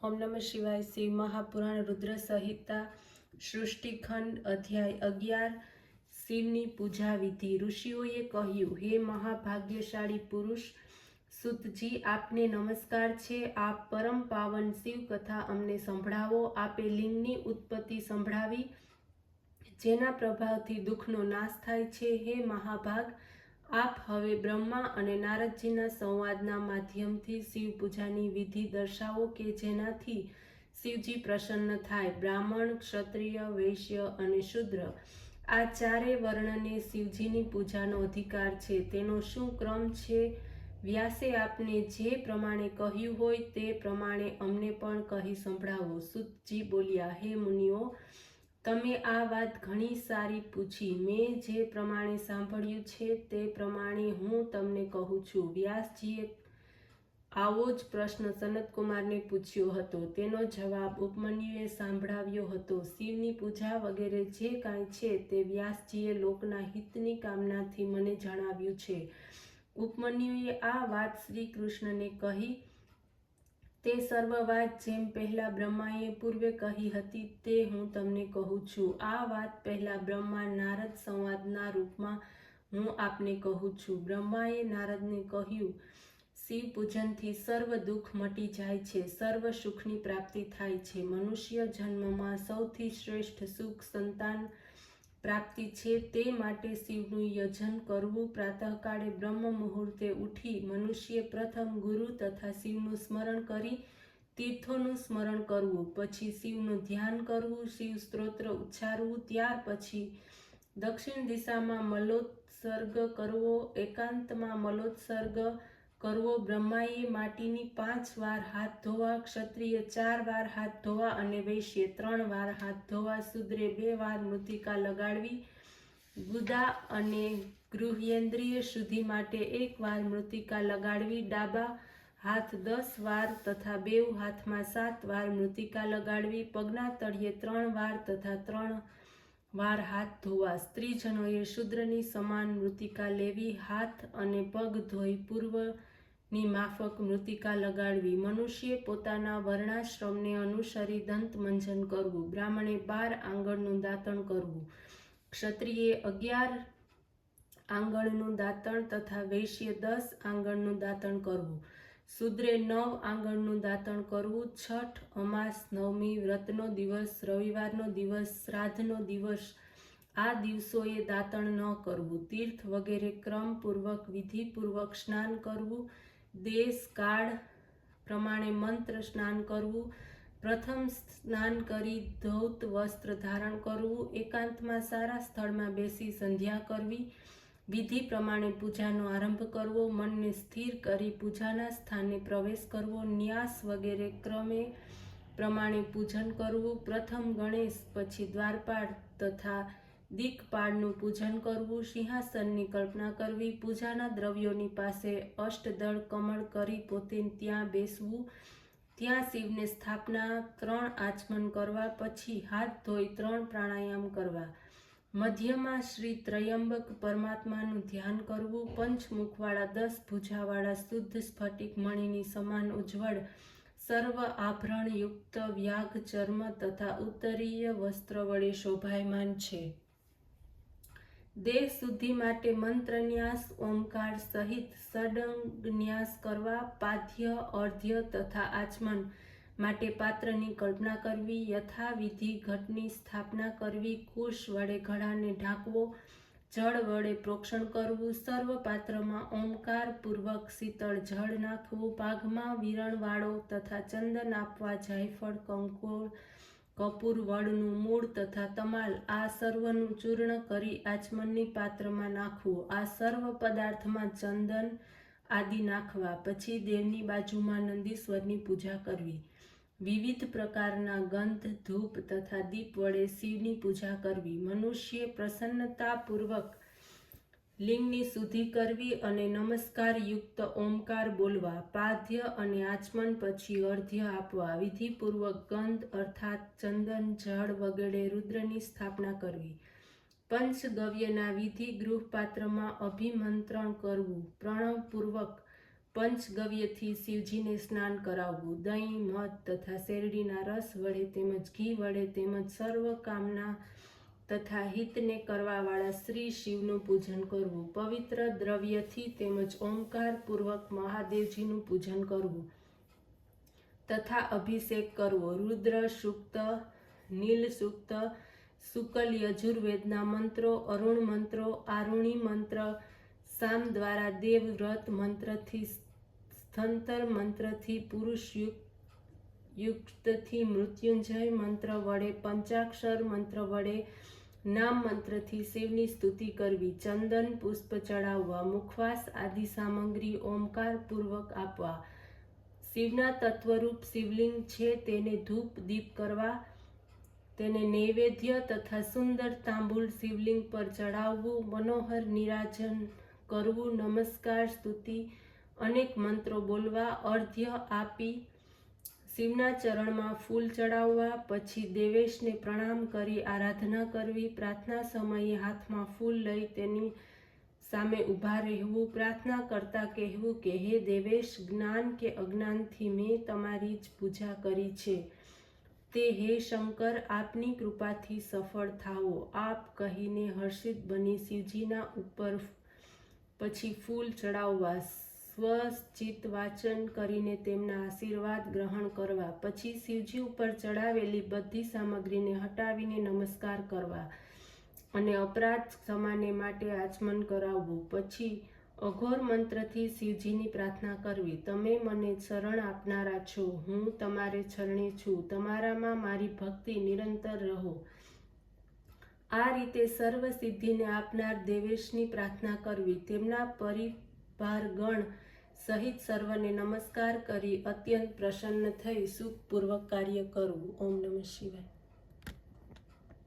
ओम नमः शिवाय। शिव महापुराण रुद्र संहिता सृष्टिखंड अध्याय 11 शिवनी पूजा विधि। ऋषिओए કહ્યું, હે મહાભાગ્યશાળી પુરુષ સુતજી, આપને નમસ્કાર છે। આપ પરમ પાવન શિવ કથા અમને સંભળાવો। આપે લિંગની ઉત્પત્તિ સંભળાવી, જેના પ્રભાવથી દુઃખનો નાશ થાય છે। હે મહાભાગ, આપ હવે બ્રહ્મા અને નારદજીના સંવાદના માધ્યમથી શિવ પૂજાની વિધિ દર્શાવો કે જેનાથી શિવજી પ્રસન્ન થાય। બ્રાહ્મણ, ક્ષત્રિય, વૈશ્ય અને શૂદ્ર આ ચારેય વર્ણને શિવજીની પૂજાનો અધિકાર છે। તેનો શું ક્રમ છે? વ્યાસે આપને જે પ્રમાણે કહ્યું હોય તે પ્રમાણે અમને પણ કહી સંભળાવો। સૂતજી બોલ્યા, હે મુનિઓ, તમે આ વાત ઘણી સારી પૂછી। મેં જે પ્રમાણે સાંભળ્યું છે તે પ્રમાણે હું તમને કહું છું। વ્યાસજીએ આવો જ પ્રશ્ન સનતકુમારને પૂછ્યો હતો, તેનો જવાબ ઉપમન્યુએ સાંભળાવ્યો હતો। શિવની પૂજા વગેરે જે કાંઈ છે તે વ્યાસજીએ લોકના હિતની કામનાથી મને જણાવ્યું છે। ઉપમન્યુએ આ વાત શ્રી કૃષ્ણને કહી। તે સર્વ વાત જેમ પહેલા બ્રહ્માએ પૂર્વે કહી હતી તે હું તમને કહું છું। આ વાત પહેલા બ્રહ્મા નારદ સંવાદના રૂપમાં હું આપને કહું છું। બ્રહ્માએ નારદને કહ્યું, શિવ પૂજનથી સર્વ દુઃખ મટી જાય છે, સર્વ સુખની પ્રાપ્તિ થાય છે। મનુષ્ય જન્મમાં સૌથી શ્રેષ્ઠ સુખ સંતાન પ્રાપ્તિ છે। તે માટે શિવનું યજન કરવું। પ્રાતઃકાળે બ્રહ્મ મુહૂર્તે ઉઠી મનુષ્ય પ્રથમ ગુરુ તથા શિવનું સ્મરણ કરી તીર્થોનું સ્મરણ કરવું, પછી શિવનું ધ્યાન કરવું, શિવ સ્ત્રોત્ર ઉચ્ચારવું, ત્યાર પછી દક્ષિણ દિશામાં મલોત્સર્ગ કરવો, એકાંતમાં મલોત્સર્ગ કરવો। બ્રહ્માએ માટીની 5 વાર હાથ ધોવા, ક્ષત્રિય 4 વાર હાથ ધોવા અને વૈશ્ય 3 વાર હાથ ધોવા। શૂદ્રે 2 વાર મૃત્તિકા લગાડવી, ગુદા અને ગૃહ્યેન્દ્રિય શુદ્ધિ માટે 1 વાર મૃત્તિકા લગાડવી, ડાબા હાથ 10 વાર તથા બેઉ હાથમાં 7 વાર મૃત્તિકા લગાડવી, પગના તળિયે 3 વાર તથા 3 વાર હાથ ધોવા। સ્ત્રીજનોએ શૂદ્રની સમાન મૃત્તિકા લેવી, હાથ અને પગ ધોઈ પૂર્વની માફક મૃત્તિકા લગાડવી। મનુષ્ય પોતાના વર્ણાશ્રમને અનુસરી દંત મંજન કરવું, બ્રાહ્મણે 12 આંગળનું દાંતણ કરવું, ક્ષત્રિયે 11 આંગળનું દાંતણ તથા વૈશ્ય 10 આંગળનું દાંતણ કરવું, શૂદ્રે 9 આંગળનું દાંતણ કરવું। છઠ, અમાસ, નવમી, વ્રતનો દિવસ, રવિવારનો દિવસ, શ્રાદ્ધનો દિવસ આ દિવસોએ દાંતણ ન કરવું। તીર્થ વગેરે ક્રમપૂર્વક વિધિપૂર્વક સ્નાન કરવું, દેશ કાળ પ્રમાણે મંત્ર સ્નાન કરવું, પ્રથમ સ્નાન કરી ધૌત વસ્ત્ર ધારણ કરવું, એકાંતમાં સારા સ્થળમાં બેસી સંધ્યા કરવી, વિધિ પ્રમાણે પૂજાનો આરંભ કરવો, મનને સ્થિર કરી પૂજાના સ્થાને પ્રવેશ કરવો, ન્યાસ વગેરે ક્રમે પ્રમાણે પૂજન કરવું, પ્રથમ ગણેશ, પછી દ્વારપાળ તથા દિક્પાળનું પૂજન કરવું, સિંહાસનની કલ્પના કરવી, પૂજાના દ્રવ્યોની પાસે અષ્ટદળ કમળ કરી પોતે ત્યાં બેસવું, ત્યાં શિવને સ્થાપના, 3 આચમન કરવા, પછી હાથ ધોઈ 3 પ્રાણાયામ કરવા, મધ્યમાં શ્રી ત્રયંબક પરમાત્માનું ધ્યાન કરવું, પંચમુખવાળા 10 ભુજાવાળા શુદ્ધ સ્ફટિક મણીની સમાન ઉજ્જવળ સર્વ આભરણ યુક્ત વ્યાઘ ચર્મ તથા ઉત્તરીય વસ્ત્ર વડે શોભાયમાન છે। દેહ શુદ્ધિ માટે મંત્રન્યાસ, ઓમકાર સહિત ષડંગન્યાસ કરવા, પાદ્ય, અર્ધ્ય તથા આચમન માટે પાત્રની કલ્પના કરવી, યથાવિધિ ઘટની સ્થાપના કરવી, કુશ વડે ઘડાને ઢાંકવો, જળ વડે પ્રોક્ષણ કરવું, સર્વ પાત્રમાં ઓમકાર પૂર્વક શીતળ જળ નાખવું, પાઘમાં વિરણવાળો તથા ચંદન આપવા, જાયફળ, કંકોળ, કપૂર, વડનું મૂળ તથા તમાલ આ સર્વનું ચૂર્ણ કરી આચમનની પાત્રમાં નાખવું, આ સર્વ પદાર્થમાં ચંદન આદિ નાખવા, પછી દેવની બાજુમાં નંદીશ્વરની પૂજા કરવી, વિવિધ પ્રકારના ગંધ, ધૂપ તથા દીપ વડે શિવની પૂજા કરવી, મનુષ્ય પ્રસન્નતાપૂર્વક લિંગની શુદ્ધિ કરવી અને નમસ્કાર યુક્ત ઓમકાર બોલવા, પાદ્ય અને આચમન પછી અર્ધ્ય આપવા, વિધિપૂર્વક ગંધ અર્થાત ચંદન, જળ વગેરે રુદ્રની સ્થાપના કરવી, પંચગવ્યના વિધિ ગૃહપાત્રમાં અભિમંત્રણ કરવું, પ્રણવપૂર્વક પંચગવ્યથી શિવજીને સ્નાન કરાવવું. દહીં, મધ તથા શેરડીના રસ વડે તેમજ ઘી વડે તેમજ સર્વ કામના તથા હિતને કરવાવાળા શ્રી શિવનું પૂજન કરવું. પવિત્ર દ્રવ્યથી તેમજ ઓમકાર પૂર્વક મહાદેવજીનું પૂજન કરવું તથા અભિષેક કરવો. રુદ્ર સૂક્ત, નીલ સૂક્ત, શુક્લ યજુર્વેદના મંત્રો, અરુણ મંત્રો, આરુણી મંત્ર, સામ દ્વારા દેવ વ્રત મંત્રથી, સ્થંતર મંત્રથી, પુરુષ યુક્તથી, મૃત્યુંજય મંત્ર વડે, પંચાક્ષર મંત્ર વડે, નામ મંત્રથી શિવની સ્તુતિ કરવી. ચંદન પુષ્પ ચડાવવા. મુખવાસ આદિ સામગ્રી ઓમકાર પૂર્વક આપવા. શિવના તત્વરૂપ શિવલિંગ છે તેને ધૂપ દીપ કરવા, તેને નૈવેદ્ય તથા સુંદર તાંબુલ શિવલિંગ પર ચડાવવું. મનોહર નિરાજન કરવું. નમસ્કાર, સ્તુતિ, અનેક મંત્રો બોલવા. અર્ધ્ય આપી શિવના ચરણમાં ફૂલ ચડાવવા. પછી દેવેશને પ્રણામ કરી આરાધના કરવી. પ્રાર્થના સમયે હાથમાં ફૂલ લઈ તેની સામે ઊભા રહેવું. પ્રાર્થના કરતા કહેવું કે હે દેવેશ, જ્ઞાન કે અજ્ઞાનથી મેં તમારી જ પૂજા કરી છે, તે હે શંકર આપની કૃપાથી સફળ થાઓ. આપ કહીને હર્ષિત બની શિવજીના ઉપર પછી ફૂલ ચડાવવા. સ્વચિત વાચન કરીને તેમના આશીર્વાદ ગ્રહણ કરવા. પછી શિવજી ઉપર ચડાવેલી બધી સામગ્રીને હટાવીને નમસ્કાર કરવા અને અપરાધ ક્ષમાને માટે આચમન કરાવવું. પછી અઘોર મંત્રથી શિવજીની પ્રાર્થના કરવી. તમે મને શરણ આપનારા છો, હું તમારે શરણે છું, તમારામાં મારી ભક્તિ નિરંતર રહો. આ રીતે સર્વ સિદ્ધિને આપનાર દેવેશની પ્રાર્થના કરવી. તેમના પરિવારગણ સહિત સર્વને નમસ્કાર કરી અત્યંત પ્રસન્ન થઈ સુખપૂર્વક કાર્ય કરવું. ઓમ નમઃ શિવાય.